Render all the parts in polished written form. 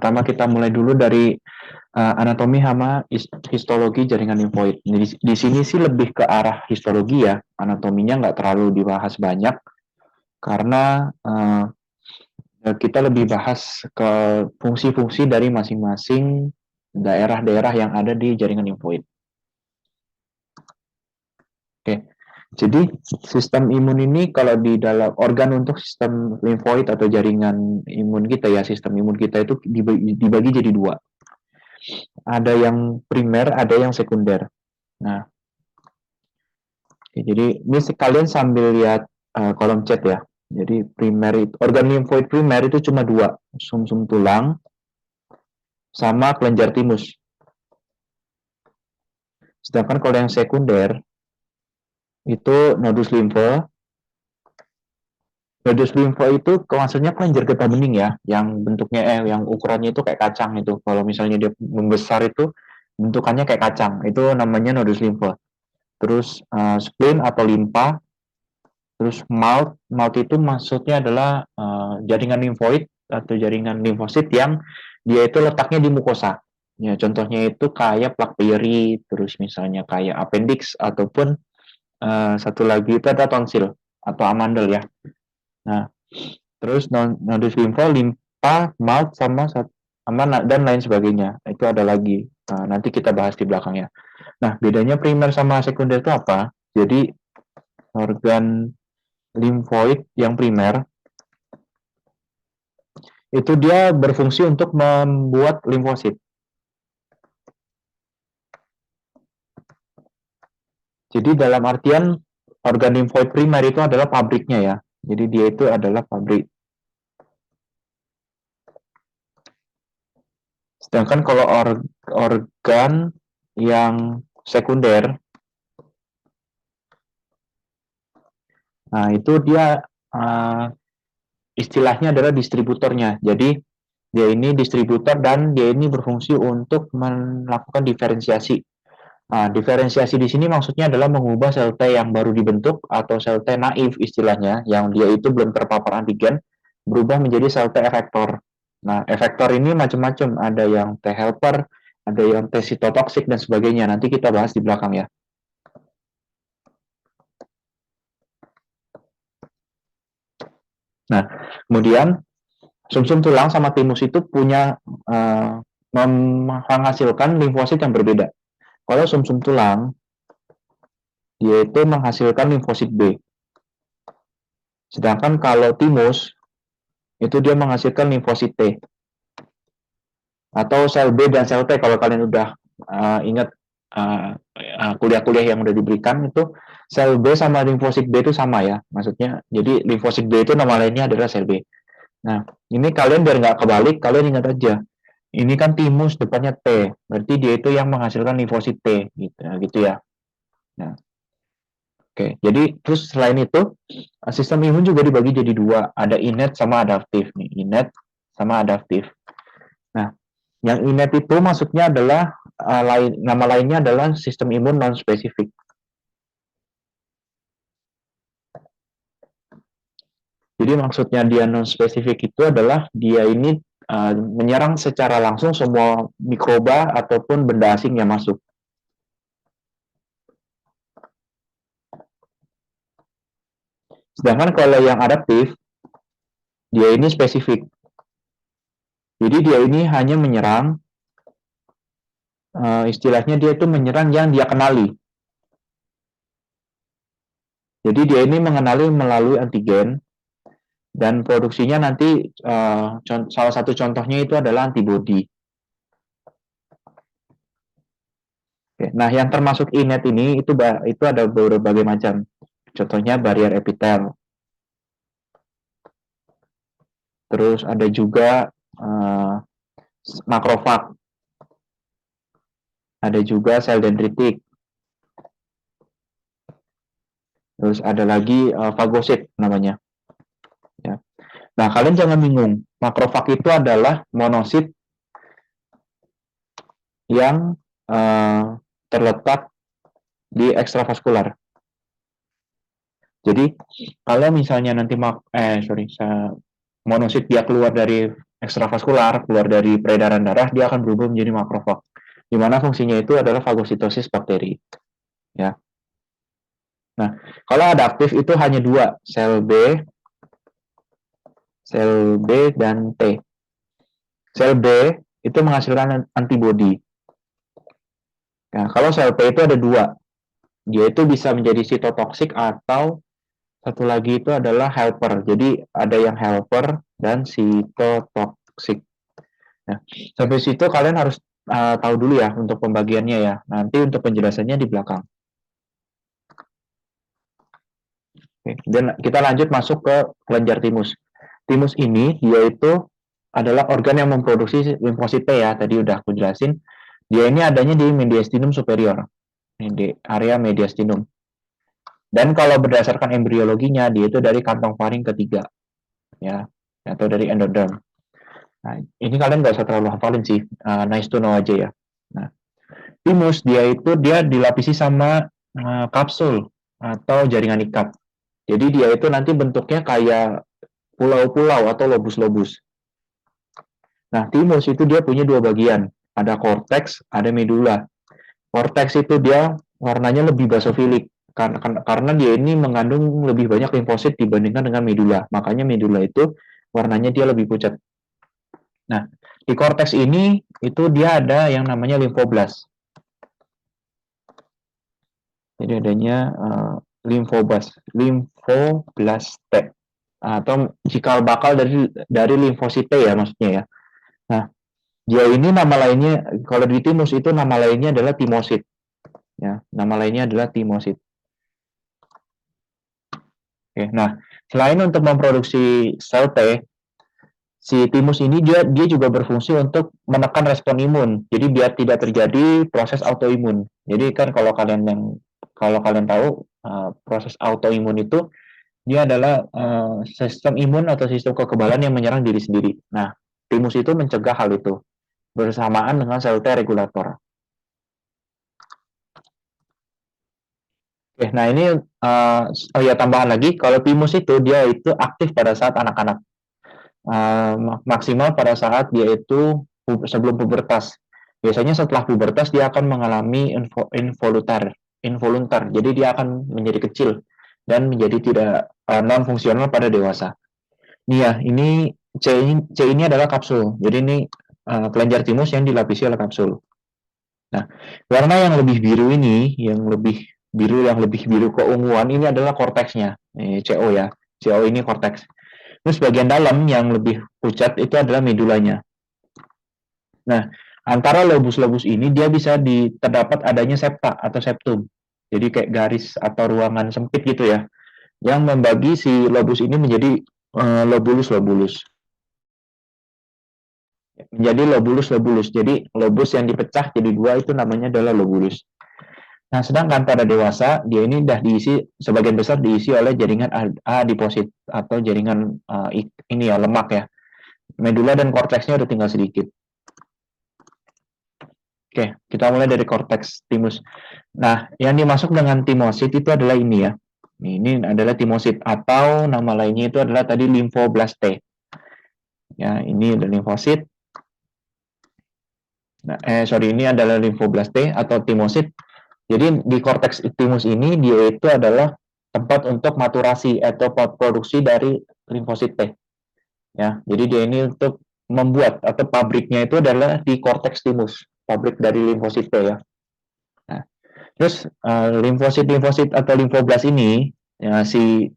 Pertama kita mulai dulu dari anatomi sama histologi jaringan limfoid. Di sini sih lebih ke arah histologi ya, anatominya nggak terlalu dibahas banyak karena kita lebih bahas ke fungsi-fungsi dari masing-masing daerah-daerah yang ada di jaringan limfoid. Oke, jadi sistem imun ini kalau di dalam organ untuk sistem limfoid atau jaringan imun kita ya, sistem imun kita itu dibagi jadi dua. Ada yang primer, ada yang sekunder. Nah, jadi ini kalian sambil lihat kolom chat ya. Jadi primer itu, organ limfoid primer itu cuma dua, sumsum tulang sama kelenjar timus. Sedangkan kalau yang sekunder itu nodus limfa. Nodus limfa itu maksudnya kelenjar getah bening ya, yang bentuknya yang ukurannya itu kayak kacang itu. Kalau misalnya dia membesar itu bentukannya kayak kacang, itu namanya nodus limfa. Terus spleen atau limpa, terus malt itu maksudnya adalah jaringan limfoid atau jaringan limfosit yang dia itu letaknya di mukosa. Ya, contohnya itu kayak plak pili, terus misalnya kayak appendix ataupun satu lagi itu ada tonsil atau amandel ya. Nah, terus nodus limpa, malt sama dan lain sebagainya. Itu ada lagi. Nanti kita bahas di belakangnya. Nah, bedanya primer sama sekunder itu apa? Jadi organ limfoid yang primer itu dia berfungsi untuk membuat limfosit. Jadi dalam artian organ limfoid primer itu adalah pabriknya ya. Jadi dia itu adalah pabrik. Sedangkan kalau organ yang sekunder, nah itu dia istilahnya adalah distributornya. Jadi dia ini distributor dan dia ini berfungsi untuk melakukan diferensiasi. Nah, diferensiasi di sini maksudnya adalah mengubah sel T yang baru dibentuk atau sel T naif istilahnya, yang dia itu belum terpapar antigen, berubah menjadi sel T efektor. Nah, efektor ini macam-macam, ada yang T helper, ada yang T sitotoksik dan sebagainya. Nanti kita bahas di belakang ya. Nah, kemudian sumsum tulang sama timus itu punya menghasilkan limfosit yang berbeda. Kalau sumsum tulang, dia itu menghasilkan limfosit B. Sedangkan kalau timus, itu dia menghasilkan limfosit T. Atau sel B dan sel T kalau kalian udah ingat kuliah-kuliah yang udah diberikan itu sel B sama limfosit B itu sama ya. Maksudnya, jadi limfosit B itu nama lainnya adalah sel B. Nah, ini kalian biar nggak kebalik, kalian ingat aja. Ini kan timus depannya T, berarti dia itu yang menghasilkan limfosit T, gitu ya. Nah, oke, jadi terus selain itu sistem imun juga dibagi jadi dua, ada innate sama adaptif nih, innate sama adaptif. Nah, yang innate itu maksudnya adalah nama lainnya adalah sistem imun non spesifik. Jadi maksudnya dia non spesifik itu adalah dia ini menyerang secara langsung semua mikroba ataupun benda asing yang masuk. Sedangkan kalau yang adaptif, dia ini spesifik. Jadi dia ini hanya menyerang, istilahnya dia itu menyerang yang dia kenali. Jadi dia ini mengenali melalui antigen, dan produksinya nanti salah satu contohnya itu adalah antibodi. Nah, yang termasuk innate ini itu ada berbagai macam. Contohnya barier epitel. Terus ada juga makrofag. Ada juga sel dendritik. Terus ada lagi fagosit namanya. Ya. Nah, kalian jangan bingung. Makrofag itu adalah monosit yang terletak di ekstravaskular. Jadi kalau misalnya nanti monosit dia keluar dari ekstravaskular, keluar dari peredaran darah, dia akan berubah menjadi makrofag, di mana fungsinya itu adalah fagositosis bakteri. Ya. Nah, kalau adaptif itu hanya dua, sel B dan T. Sel B itu menghasilkan antibodi. Nah, kalau sel T itu ada dua, dia itu bisa menjadi sitotoksik atau satu lagi itu adalah helper. Jadi ada yang helper dan sitotoksik. Nah, sampai situ kalian harus tahu dulu ya untuk pembagiannya ya. Nanti untuk penjelasannya di belakang. Oke. Dan kita lanjut masuk ke kelenjar timus. Timus ini dia itu adalah organ yang memproduksi limfosit T ya. Tadi udah aku jelasin. Dia ini adanya di mediastinum superior, di area mediastinum. Dan kalau berdasarkan embriologinya, dia itu dari kantong faring ketiga, ya, atau dari endoderm. Nah, ini kalian nggak usah terlalu hafalin sih, nice to know aja ya. Nah, timus dia dilapisi sama kapsul atau jaringan ikat. Jadi dia itu nanti bentuknya kayak pulau-pulau atau lobus-lobus. Nah, timus itu dia punya dua bagian, ada korteks, ada medula. Korteks itu dia warnanya lebih basofilik karena dia ini mengandung lebih banyak limfosit dibandingkan dengan medula. Makanya medula itu warnanya dia lebih pucat. Nah, di korteks ini itu dia ada yang namanya limfoblas. Jadi adanya limfoblaste atau cikal bakal dari limfosit T ya maksudnya ya. Nah, dia ini nama lainnya kalau di timus itu nama lainnya adalah timosit. Ya, nama lainnya adalah timosit. Oke, nah selain untuk memproduksi sel T, si timus ini dia juga berfungsi untuk menekan respon imun. Jadi biar tidak terjadi proses autoimun. Jadi kan kalau kalian tahu proses autoimun itu dia adalah sistem imun atau sistem kekebalan yang menyerang diri sendiri. Nah, timus itu mencegah hal itu bersamaan dengan sel T regulator. Oke, nah ini oh ya tambahan lagi, kalau timus itu dia itu aktif pada saat anak-anak, maksimal pada saat dia itu sebelum pubertas. Biasanya setelah pubertas dia akan mengalami involuntar, jadi dia akan menjadi kecil dan menjadi tidak non fungsional pada dewasa. Nih ya, ini C ini adalah kapsul. Jadi ini kelenjar timus yang dilapisi oleh kapsul. Nah, warna yang lebih biru ini, yang lebih biru keunguan ini adalah korteksnya, CO ya. CO ini korteks. Terus bagian dalam yang lebih pucat itu adalah medulanya. Nah, antara lobus-lobus ini dia bisa terdapat adanya septa atau septum. Jadi kayak garis atau ruangan sempit gitu ya, yang membagi si lobus ini menjadi lobulus-lobulus. Menjadi lobulus-lobulus. Jadi lobus yang dipecah jadi dua itu namanya adalah lobulus. Nah, sedangkan pada dewasa, dia ini sudah diisi, sebagian besar diisi oleh jaringan adiposit atau jaringan ini ya, lemak ya. Medula dan korteksnya udah tinggal sedikit. Oke, kita mulai dari korteks timus. Nah, yang dimasuk dengan timosit itu adalah ini ya. Ini adalah timosit atau nama lainnya itu adalah tadi limfoblaste. Ya, ini adalah limfosit. Nah, ini adalah limfoblaste atau timosit. Jadi di korteks timus ini dia itu adalah tempat untuk maturasi atau produksi dari limfosit T. Ya, jadi dia ini untuk membuat atau pabriknya itu adalah di korteks timus, pabrik dari limfosit T ya. Nah, terus limfosit atau limfoblas ini, ya, si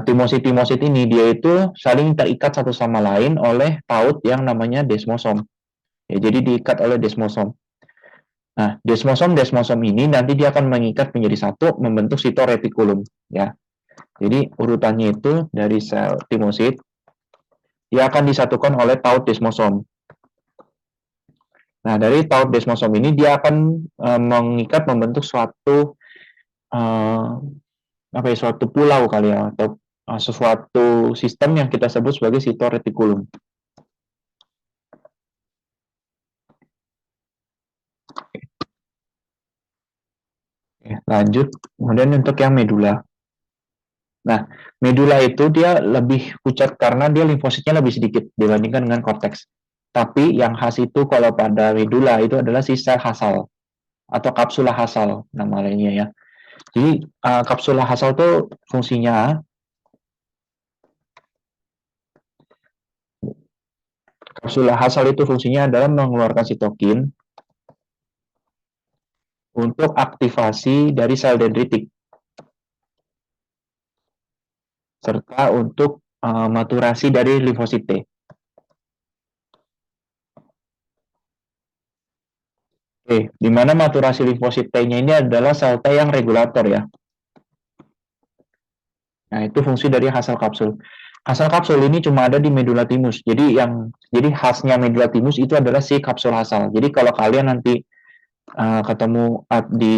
timosit ini dia itu saling terikat satu sama lain oleh taut yang namanya desmosom. Ya, jadi diikat oleh desmosom. Nah, desmosom ini nanti dia akan mengikat menjadi satu, membentuk sitoretikulum. Ya, jadi urutannya itu dari sel timosit, dia akan disatukan oleh taut desmosom. Nah, dari taut desmosom ini dia akan mengikat membentuk uh, suatu pulau kali ya, atau sesuatu sistem yang kita sebut sebagai sitoretikulum. Lanjut, kemudian untuk yang medula. Nah, medula itu dia lebih pucat karena dia limfositnya lebih sedikit dibandingkan dengan korteks. Tapi yang khas itu kalau pada medula itu adalah si sel hasal atau kapsula hasal nama lainnya ya. Jadi kapsula hasal itu fungsinya, kapsula hasal itu fungsinya adalah mengeluarkan sitokin untuk aktivasi dari sel dendritik serta untuk maturasi dari limfosit T. Oke, di mana maturasi limfosit T-nya ini adalah sel T yang regulator ya. Nah, itu fungsi dari hasal kapsul. Hasal kapsul ini cuma ada di medula thymus. Jadi khasnya medula thymus itu adalah si kapsul hasal. Jadi kalau kalian nanti ketemu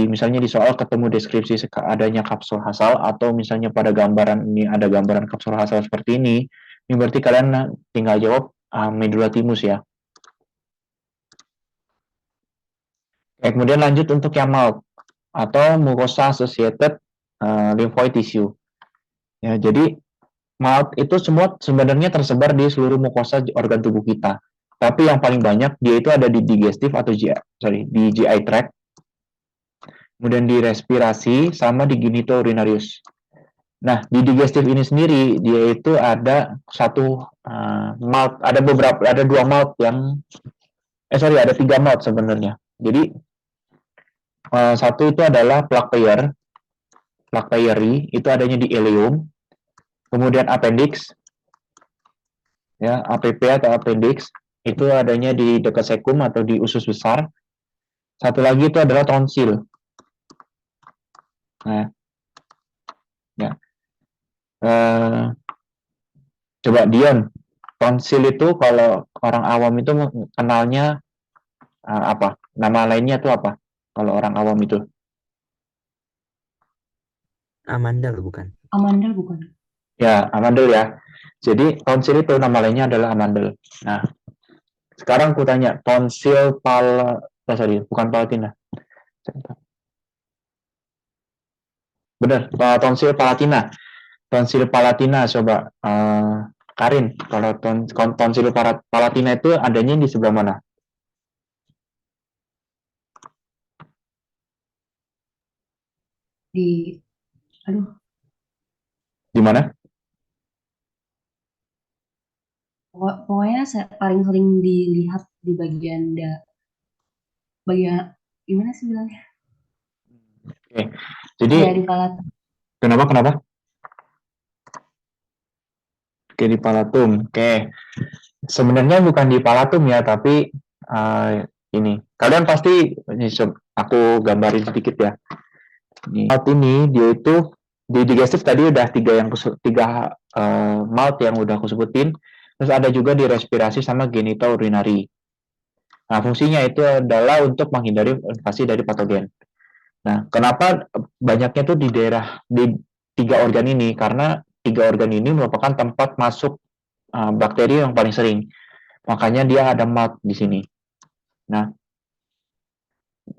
misalnya di soal ketemu deskripsi adanya kapsul hasal atau misalnya pada gambaran ini ada gambaran kapsul hasal seperti ini berarti kalian tinggal jawab medula thymus ya. Kemudian lanjut untuk yang MALT atau mucosa associated lymphoid tissue. Ya, jadi MALT itu semua sebenarnya tersebar di seluruh mukosa organ tubuh kita. Tapi yang paling banyak dia itu ada di digestif atau di GI tract, kemudian di respirasi sama di genitourinarius. Nah, di digestif ini sendiri dia itu ada satu malt, ada dua malt yang ada tiga malt sebenarnya. Jadi satu itu adalah plaque payeri itu adanya di ileum, kemudian appendix ya, APP atau appendix itu adanya di dekat sekum atau di usus besar. Satu lagi itu adalah tonsil. Nah, ya. Coba Dion, tonsil itu kalau orang awam itu kenalnya apa? Nama lainnya itu apa? Kalau orang awam itu? Amandel bukan? Amandel bukan? Ya, amandel ya. Jadi tonsil itu nama lainnya adalah amandel. Nah, sekarang aku tanya, bukan palatina. Benar, tonsil palatina. Tonsil palatina, coba Karin, kalau tonsil palatina itu adanya di sebelah mana? Di mana? Pokoknya paling sering dilihat di bagian gimana sih bilangnya? Oke. Jadi ya di palat. kenapa? Oke, di palatum. Oke. Sebenarnya bukan di palatum ya, tapi ini. Kalian pasti aku gambarin sedikit ya. Malt ini dia itu di digestif tadi udah tiga malt yang udah aku sebutin. Terus ada juga di respirasi sama genitourinary. Nah, fungsinya itu adalah untuk menghindari invasi dari patogen. Nah, kenapa banyaknya tuh di tiga organ ini? Karena tiga organ ini merupakan tempat masuk bakteri yang paling sering. Makanya dia ada malt di sini. Nah,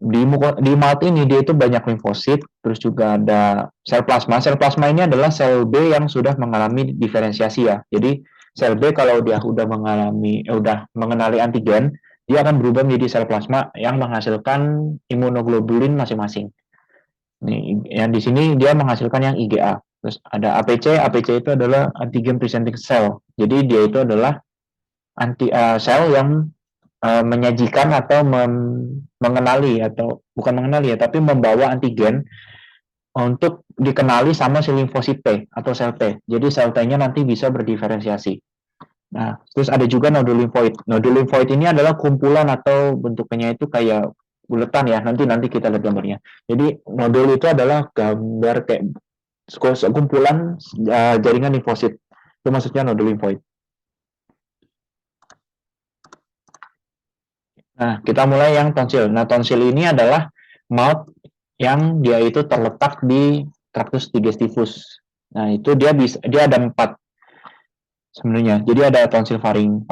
di malt ini dia itu banyak limfosit, terus juga ada sel plasma. Sel plasma ini adalah sel B yang sudah mengalami diferensiasi ya. Jadi sel B kalau dia udah mengenali antigen, dia akan berubah menjadi sel plasma yang menghasilkan imunoglobulin masing-masing. Nih, yang di sini dia menghasilkan yang IgA. Terus ada APC, APC itu adalah antigen presenting cell. Jadi dia itu adalah sel yang menyajikan atau mengenali atau bukan mengenali ya, tapi membawa antigen untuk dikenali sama si limfosit T atau sel T. Jadi sel T-nya nanti bisa berdiferensiasi. Nah, terus ada juga nodul limfoid. Nodul limfoid ini adalah kumpulan atau bentuknya itu kayak buletan ya. Nanti kita lihat gambarnya. Jadi nodul itu adalah gambar kayak kumpulan jaringan limfosit. Itu maksudnya nodul limfoid. Nah, kita mulai yang tonsil. Nah, tonsil ini adalah mouth yang dia itu terletak di tractus digestivus. Nah, itu dia ada 4 sebenarnya. Jadi ada tonsil faring,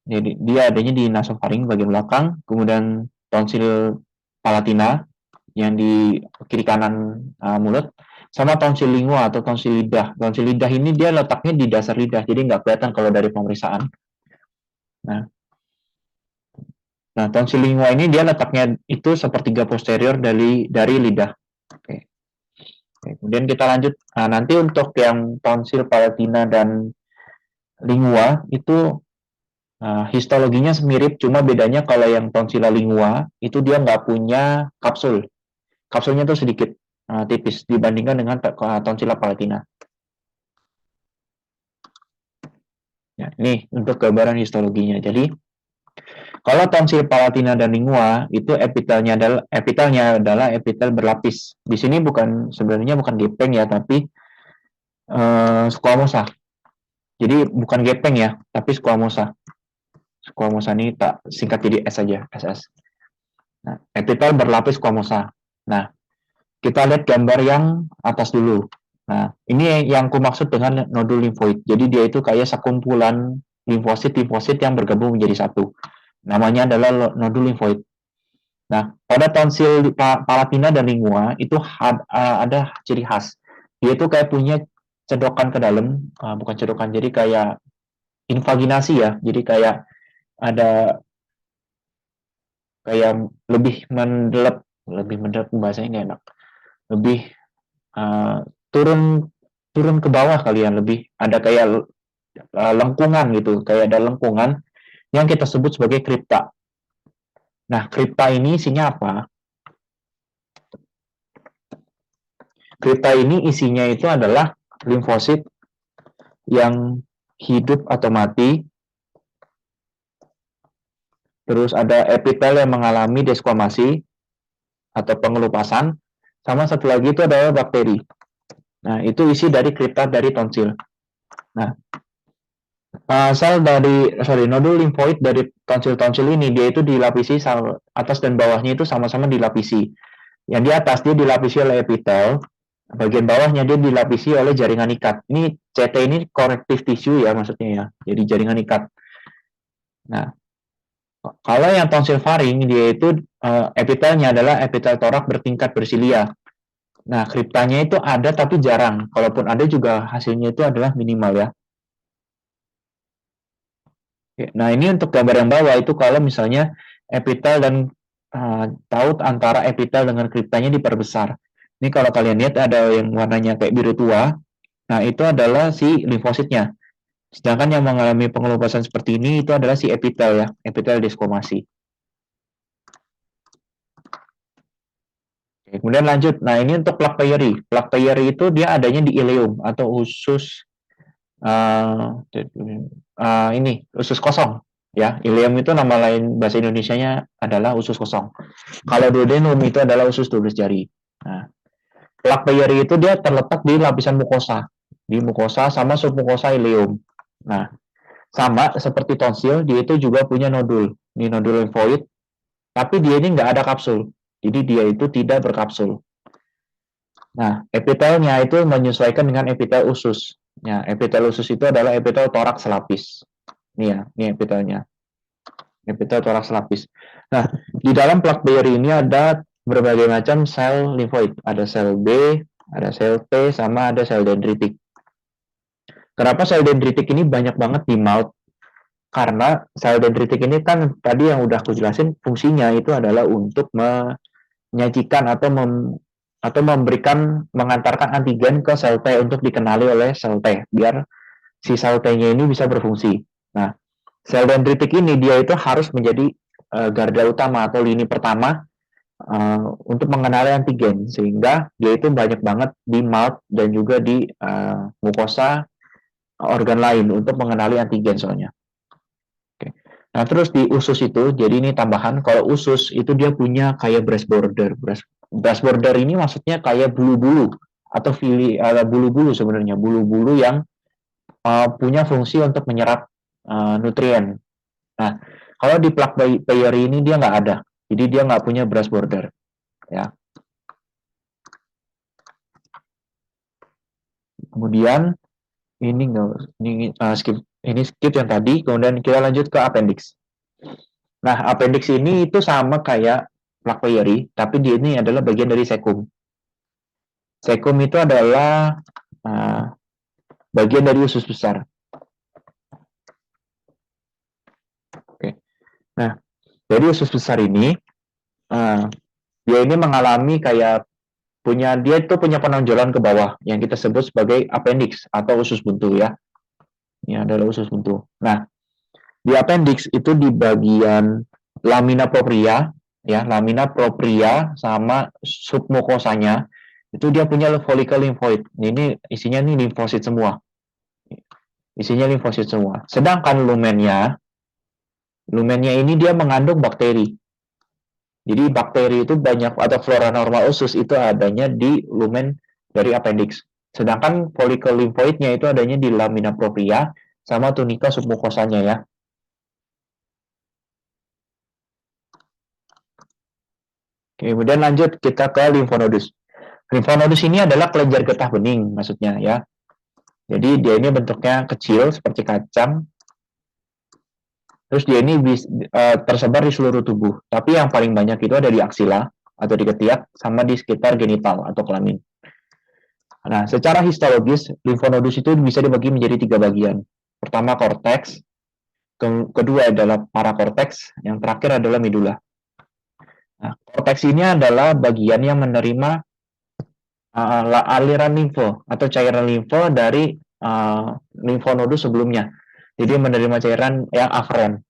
jadi dia adanya di nasofaring bagian belakang, kemudian tonsil palatina yang di kiri kanan mulut, sama tonsil lingua atau tonsil lidah. Tonsil lidah ini dia letaknya di dasar lidah, jadi nggak kelihatan kalau dari pemeriksaan. Nah, tonsil lingua ini dia letaknya itu sepertiga posterior dari lidah. Oke. Kemudian kita lanjut. Nah, nanti untuk yang tonsil palatina dan lingua itu histologinya mirip, cuma bedanya kalau yang tonsila lingua itu dia nggak punya kapsul. Kapsulnya tuh sedikit tipis dibandingkan dengan tonsila palatina. Ya, ini untuk gambaran histologinya. Jadi kalau tonsil palatina dan lingua itu epitelnya adalah epitel berlapis. Di sini sebenarnya bukan gepeng ya, tapi squamosa. Jadi bukan gepeng ya, tapi squamosa. Squamosa ini tak singkat jadi S saja, SS. Nah, epitel berlapis squamosa. Nah, kita lihat gambar yang atas dulu. Nah, ini yang kumaksud dengan nodul limfoid. Jadi dia itu kayak sekumpulan limfosit yang bergabung menjadi satu. Namanya adalah nodul limfoid. Nah, pada tonsil palatina dan lingua itu ada ciri khas. Dia itu kayak punya cedokan ke dalam, bukan cedokan, jadi kayak invaginasi ya. Jadi kayak ada kayak lebih mendelep bahasanya nggak enak. Lebih turun ke bawah kalian, lebih ada kayak lengkungan gitu, kayak ada lengkungan yang kita sebut sebagai kripta. Nah, kripta ini isinya apa? Kripta ini isinya itu adalah limfosit yang hidup atau mati, terus ada epitel yang mengalami desquamasi atau pengelupasan, sama satu lagi itu adalah bakteri. Nah, itu isi dari kripta dari tonsil. Nah, nodul limfoid dari tonsil-tonsil ini dia itu dilapisi atas dan bawahnya itu sama-sama dilapisi. Yang di atas dia dilapisi oleh epitel, bagian bawahnya dia dilapisi oleh jaringan ikat. Ini CT ini connective tissue ya maksudnya ya. Jadi jaringan ikat. Nah, kalau yang tonsil faring dia itu epitelnya adalah epitel torak bertingkat bersilia. Nah, kriptanya itu ada tapi jarang. Kalaupun ada juga hasilnya itu adalah minimal ya. Nah, ini untuk gambar yang bawah itu kalau misalnya epitel dan taut antara epitel dengan kriptanya diperbesar. Ini kalau kalian lihat ada yang warnanya kayak biru tua, nah itu adalah si limfositnya. Sedangkan yang mengalami pengelupasan seperti ini itu adalah si epitel ya, epitel desquamasi. Oke, kemudian lanjut. Nah, ini untuk plak Peyeri. Plak Peyeri itu dia adanya di ileum atau usus usus kosong ya. Ileum itu nama lain bahasa Indonesianya adalah usus kosong. Kalau duodenum itu adalah usus 12 jari. Nah, plak Peyeri itu dia terletak di lapisan mukosa, di mukosa sama submukosa ileum. Nah, sama seperti tonsil, dia itu juga punya nodul. Ini nodul limfoid, tapi dia ini nggak ada kapsul. Jadi dia itu tidak berkapsul. Nah, epitelnya itu menyesuaikan dengan epitel usus. Ya, epitel usus itu adalah epitel toraks selapis. Ini ya, ini epitelnya. Epitel toraks selapis. Nah, di dalam plak Peyeri ini ada berbagai macam sel limfoid. Ada sel B, ada sel T, sama ada sel dendritik. Kenapa sel dendritik ini banyak banget di mouth? Karena sel dendritik ini kan tadi yang udah aku jelasin fungsinya itu adalah untuk menyajikan atau mengantarkan antigen ke sel T untuk dikenali oleh sel T biar si sel T-nya ini bisa berfungsi. Nah, sel dendritik ini dia itu harus menjadi garda utama atau lini pertama untuk mengenali antigen sehingga dia itu banyak banget di mouth dan juga di mukosa organ lain untuk mengenali antigen soalnya. Oke. Nah, terus di usus itu, jadi ini tambahan, kalau usus itu dia punya kayak breast border. Breast border ini maksudnya kayak bulu-bulu atau bulu-bulu sebenarnya, bulu-bulu yang punya fungsi untuk menyerap nutrien. Nah, kalau di plak Peyeri ini dia nggak ada, jadi dia nggak punya breast border. Ya. Kemudian ini skip yang tadi, kemudian kita lanjut ke appendix. Nah, appendix ini itu sama kayak plak Peyeri, tapi dia ini adalah bagian dari sekum. Cecum itu adalah bagian dari usus besar. Oke. Nah, dari usus besar ini, dia ini mengalami kayak dia itu punya penonjolan ke bawah yang kita sebut sebagai appendix atau usus buntu ya. Ini adalah usus buntu. Nah, di appendix itu di bagian lamina propria ya, lamina propria sama submukosanya itu dia punya follicle lymphoid. Ini isinya nih limfosit semua. Isinya limfosit semua. Sedangkan lumennya ini dia mengandung bakteri. Jadi bakteri itu banyak atau flora normal usus itu adanya di lumen dari appendix. Sedangkan follicle lymphoidnya itu adanya di lamina propria sama tunica submukosanya ya. Oke, kemudian lanjut kita ke limfonodus. Limfonodus ini adalah kelenjar getah bening maksudnya ya. Jadi dia ini bentuknya kecil seperti kacang. Terus dia ini tersebar di seluruh tubuh. Tapi yang paling banyak itu ada di aksila atau di ketiak sama di sekitar genital atau kelamin. Nah, secara histologis, limfonodus itu bisa dibagi menjadi 3 bagian. Pertama korteks, kedua adalah parakorteks, yang terakhir adalah medula. Nah, korteks ini adalah bagian yang menerima aliran limfo atau cairan limfo dari limfonodus sebelumnya. Jadi menerima cairan yang aferen.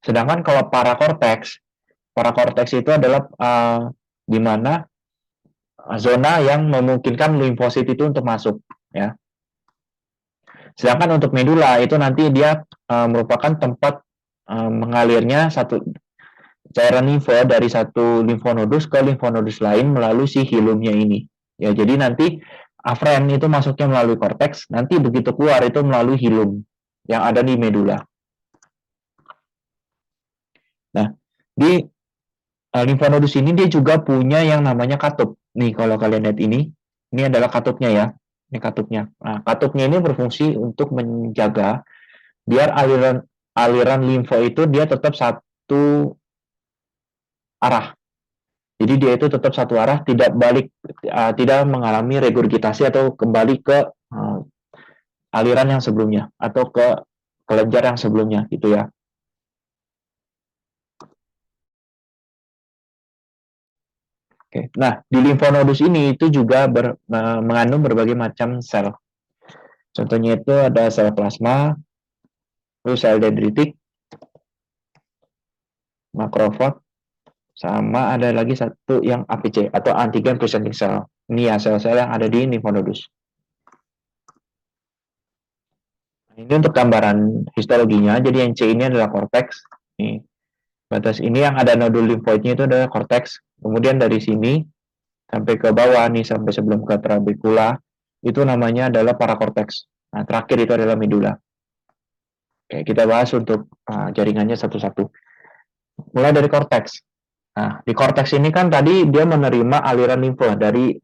Sedangkan kalau parakorteks itu adalah di mana zona yang memungkinkan limfosit itu untuk masuk ya. Sedangkan untuk medula itu nanti dia merupakan tempat mengalirnya satu cairan limfo dari satu limfonodus ke limfonodus lain melalui si hilumnya ini. Ya, jadi nanti afren itu masuknya melalui korteks, nanti begitu keluar itu melalui hilum yang ada di medula. Nah, di limfonodus ini dia juga punya yang namanya katup. Nih, kalau kalian lihat ini adalah katupnya ya. Ini katupnya. Nah, katupnya ini berfungsi untuk menjaga biar aliran limfo itu dia tetap satu arah. Jadi dia itu tetap satu arah, tidak mengalami regurgitasi atau kembali ke aliran yang sebelumnya atau ke kelenjar yang sebelumnya gitu ya. Oke. Nah, di limfonodus ini itu juga mengandung berbagai macam sel. Contohnya itu ada sel plasma, terus sel dendritik, makrofag, sama ada lagi satu yang APC atau antigen presenting cell. Ini ya sel-sel yang ada di limfonodus. Ini untuk gambaran histologinya. Jadi yang C ini adalah korteks. Nih, batas ini yang ada nodul limfoidnya itu adalah korteks. Kemudian dari sini sampai ke bawah nih sampai sebelum ke trabecula itu namanya adalah parakorteks. Nah, terakhir itu adalah medula. Oke, kita bahas untuk jaringannya satu-satu. Mulai dari korteks. Nah, di korteks ini kan tadi dia menerima aliran limfo dari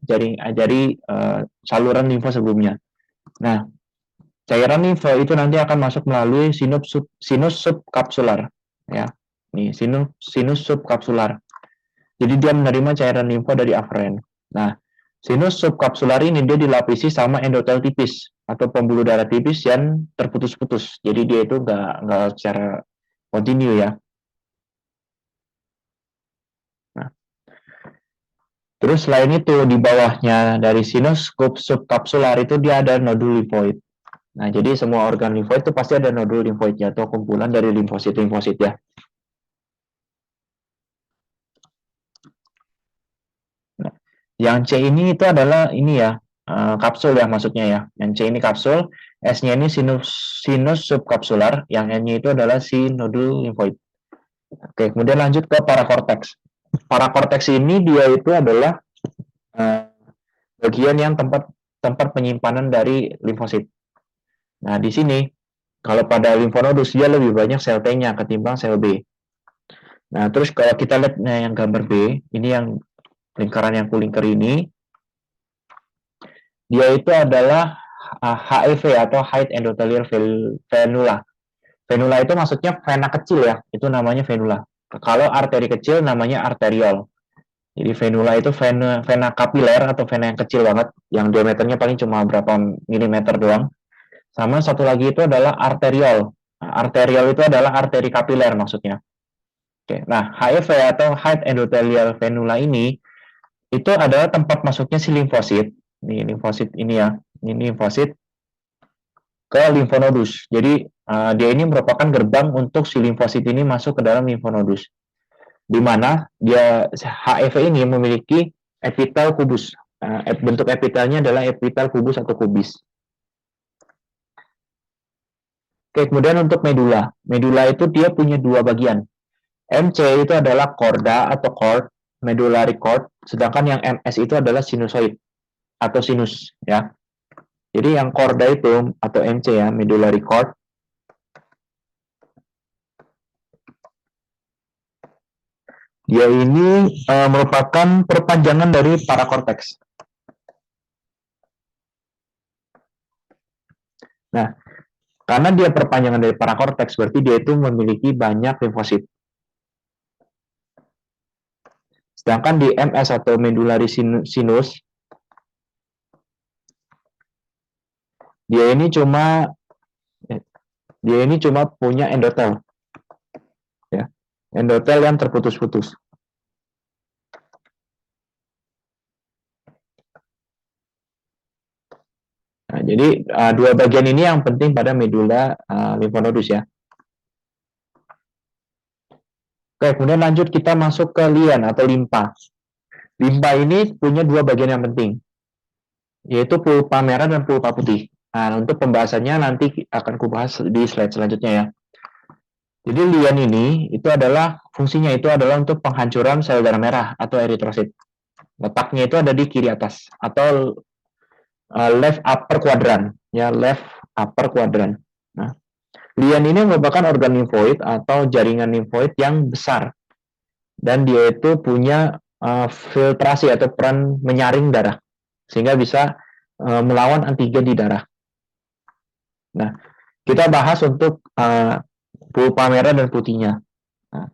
saluran limfo sebelumnya. Nah, cairan limfo itu nanti akan masuk melalui sinus subkapsular, ya. Nih, sinus subkapsular. Jadi dia menerima cairan limfo dari aferen. Nah, sinus subkapsular ini dia dilapisi sama endotel tipis atau pembuluh darah tipis yang terputus-putus. Jadi dia itu nggak secara kontinu ya. Terus selain itu di bawahnya dari sinus subkapsular itu dia ada nodul limfoid. Nah, jadi semua organ limfoid itu pasti ada nodul limfoidnya atau kumpulan dari limfosit ya. Nah, yang C ini itu adalah ini ya, kapsul ya maksudnya ya. Yang C ini kapsul, S-nya ini sinus subkapsular, yang N-nya itu adalah si nodul limfoid. Oke, kemudian lanjut ke parakorteks. Parakorteks ini dia itu adalah bagian yang tempat penyimpanan dari limfosit. Nah, di sini kalau pada limfonodus dia lebih banyak sel T-nya ketimbang sel B. Nah, terus kalau kita lihat yang gambar B, ini yang lingkaran yang kulingker ini, dia itu adalah HEV atau High Endothelial Venula. Venula itu maksudnya vena kecil ya, itu namanya venula. Kalau arteri kecil namanya arteriol. Jadi venula itu vena kapiler atau vena yang kecil banget, yang diameternya paling cuma berapa milimeter doang. Sama satu lagi itu adalah arteriol. Nah, arteriol itu adalah arteri kapiler maksudnya. Oke, nah HEV atau high endothelial venula ini itu adalah tempat masuknya si limfosit. Ini limfosit ini ya, ini limfosit ke limfonodus. Jadi dia ini merupakan gerbang untuk si limfosit ini masuk ke dalam limfonodus. Di mana dia HEV ini memiliki epitel kubus. Bentuk epitelnya adalah epitel kubus atau kubis. Oke, kemudian untuk medula. Medula itu dia punya dua bagian. MC itu adalah korda atau cord, medullary cord, sedangkan yang MS itu adalah sinusoid atau sinus ya. Jadi yang korda itu atau MC ya, medullary cord, dia ini merupakan perpanjangan dari parakorteks. Nah, karena dia perpanjangan dari parakorteks, berarti dia itu memiliki banyak limfosit. Sedangkan di MS atau medullary sinus, dia ini cuma punya endotel, ya, endotel yang terputus-putus. Nah, jadi dua bagian ini yang penting pada medula limfonodus ya. Oke, kemudian lanjut kita masuk ke lian atau limpa. Limpa ini punya dua bagian yang penting, yaitu pulpa merah dan pulpa putih. Nah, untuk pembahasannya nanti akan kubahas di slide selanjutnya ya. Jadi lian ini itu adalah fungsinya itu adalah untuk penghancuran sel darah merah atau eritrosit. Letaknya itu ada di kiri atas atau left upper quadrant ya, left upper quadrant. Nah, lian ini merupakan organ limfoid atau jaringan limfoid yang besar dan dia itu punya filtrasi atau peran menyaring darah sehingga bisa melawan antigen di darah. Nah, kita bahas untuk pulpa merah dan putihnya. Nah,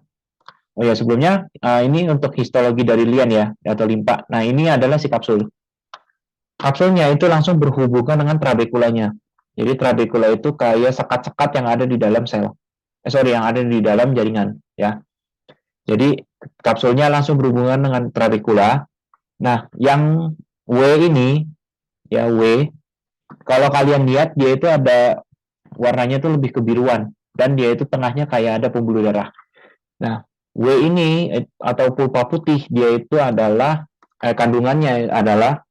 oh ya, sebelumnya ini untuk histologi dari lian ya atau limpa. Nah, ini adalah si kapsul. Kapsulnya itu langsung berhubungan dengan trabekulanya. Jadi trabekula itu kayak sekat-sekat yang ada di dalam sel. Yang ada di dalam jaringan ya. Jadi kapsulnya langsung berhubungan dengan trabekula. Nah, yang W ini ya W, kalau kalian lihat dia itu ada warnanya itu lebih kebiruan dan dia itu tengahnya kayak ada pembuluh darah. Nah, W ini atau pulpa putih dia itu adalah kandungannya adalah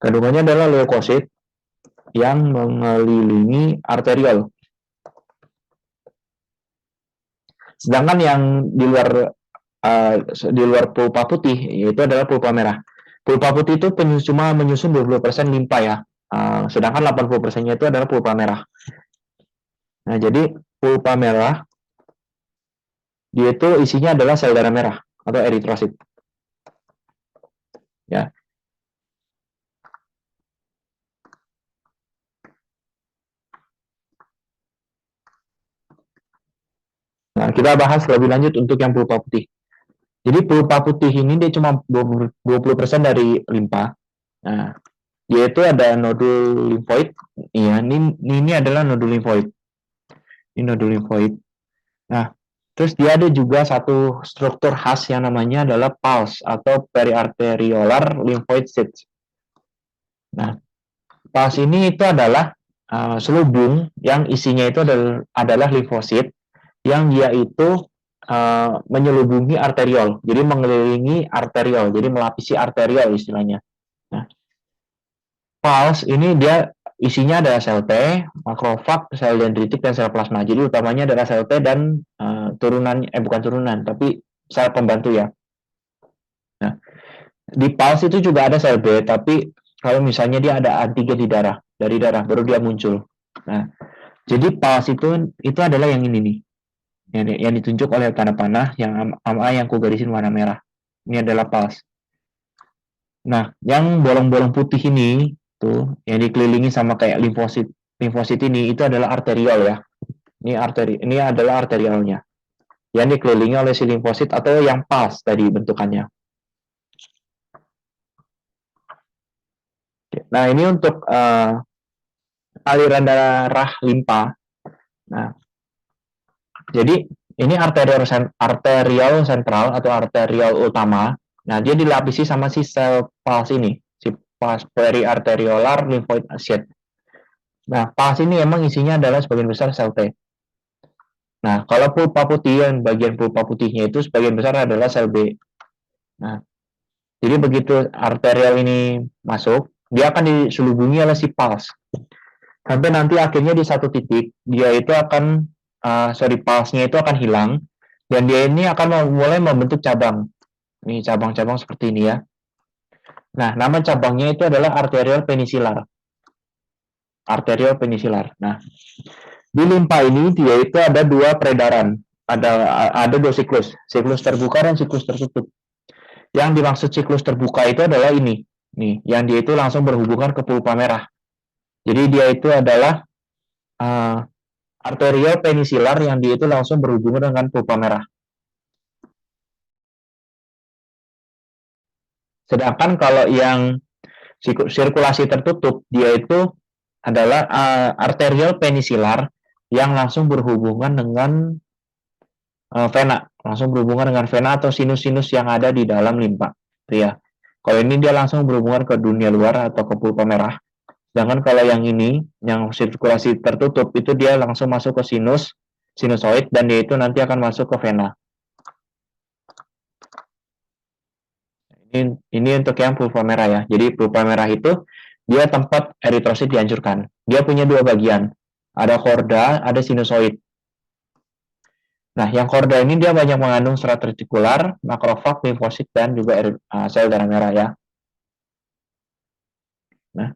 leukosit yang mengelilingi arteriol. Sedangkan yang di luar pulpa putih yaitu adalah pulpa merah. Pulpa putih itu cuma menyusun 20% limpa ya. Sedangkan 80%-nya itu adalah pulpa merah. Nah, jadi pulpa merah dia itu isinya adalah sel darah merah atau eritrosit. Ya. Nah, kita bahas lebih lanjut untuk yang pulpa putih. Jadi pulpa putih ini dia cuma 20% dari limpa. Nah, dia itu ada nodul limfoid. Iya, ini adalah nodul limfoid. Ini nodul limfoid. Nah, terus dia ada juga satu struktur khas yang namanya adalah pulse atau periarteriolar lymphoid sheath. Nah, pulse ini itu adalah selubung yang isinya itu adalah limfosit yang dia itu menyelubungi arteriol, jadi mengelilingi arteriol, jadi melapisi arteriol istilahnya. Nah, pulse ini dia isinya ada sel T, makrofag, sel dendritik, dan sel plasma. Jadi utamanya adalah sel T dan bukan turunan, tapi sel pembantu ya. Nah, di pulse itu juga ada sel B, tapi kalau misalnya dia ada antigen dari darah, baru dia muncul. Nah, jadi pulse itu adalah yang ini nih, yang ditunjuk oleh tanda panah yang yang ku garisin warna merah. Ini adalah pulse. Nah, yang bolong-bolong putih ini tuh yang dikelilingi sama kayak limfosit ini itu adalah arteriol ya. Ini adalah arteriolnya. yang dikelilingi oleh si limfosit atau yang pulse tadi bentukannya. Nah, ini untuk aliran darah limpa. Nah, jadi ini arterial sentral atau arterial utama. Nah, dia dilapisi sama si sel pulse ini, si pulse periarteriolar lymphoid sheath. Nah, pulse ini emang isinya adalah sebagian besar sel T. Nah, kalau pulpa putih, yang bagian pulpa putihnya itu sebagian besar adalah sel B. Nah, jadi begitu arterial ini masuk, dia akan diselubungi oleh si pulse. Sampai nanti akhirnya di satu titik, dia itu akan, pulse-nya itu akan hilang, dan dia ini akan mulai membentuk cabang. Ini cabang-cabang seperti ini ya. Nah, nama cabangnya itu adalah arterial penisilar. Arterial penisilar. Nah, di limpa ini dia itu ada dua peredaran. Ada dua siklus terbuka dan siklus tertutup. Yang dimaksud siklus terbuka itu adalah ini. Nih, yang dia itu langsung berhubungan ke pulpa merah. Jadi dia itu adalah arterial penisilar yang dia itu langsung berhubungan dengan pulpa merah. Sedangkan kalau yang sirkulasi tertutup, dia itu adalah arterial penisilar yang langsung berhubungan dengan vena, langsung berhubungan dengan vena atau sinus-sinus yang ada di dalam limpa. Ya. Kalau ini dia langsung berhubungan ke dunia luar atau ke pulpa merah. Sedangkan kalau yang ini, yang sirkulasi tertutup, itu dia langsung masuk ke sinusoid, dan dia itu nanti akan masuk ke vena. Ini untuk yang pulpa merah ya. Jadi pulpa merah itu dia tempat eritrosit dihancurkan. Dia punya dua bagian. Ada korda, ada sinusoid. Nah, yang korda ini dia banyak mengandung serat retikular, makrofag, limfosit, dan juga sel darah merah ya. Nah,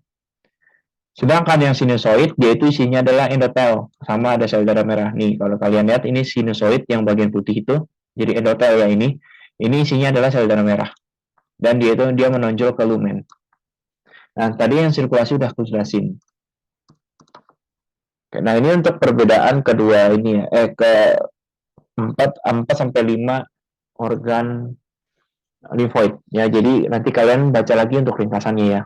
sedangkan yang sinusoid, dia itu isinya adalah endotel, sama ada sel darah merah. Nih, kalau kalian lihat ini sinusoid yang bagian putih itu, jadi endotel ya ini isinya adalah sel darah merah. Dan dia menonjol ke lumen. Nah, tadi yang sirkulasi udah aku jelasin. Nah, ini untuk perbedaan kedua ini ya, ke 4 sampai 5 organ limfoid ya. Jadi nanti kalian baca lagi untuk ringkasannya ya.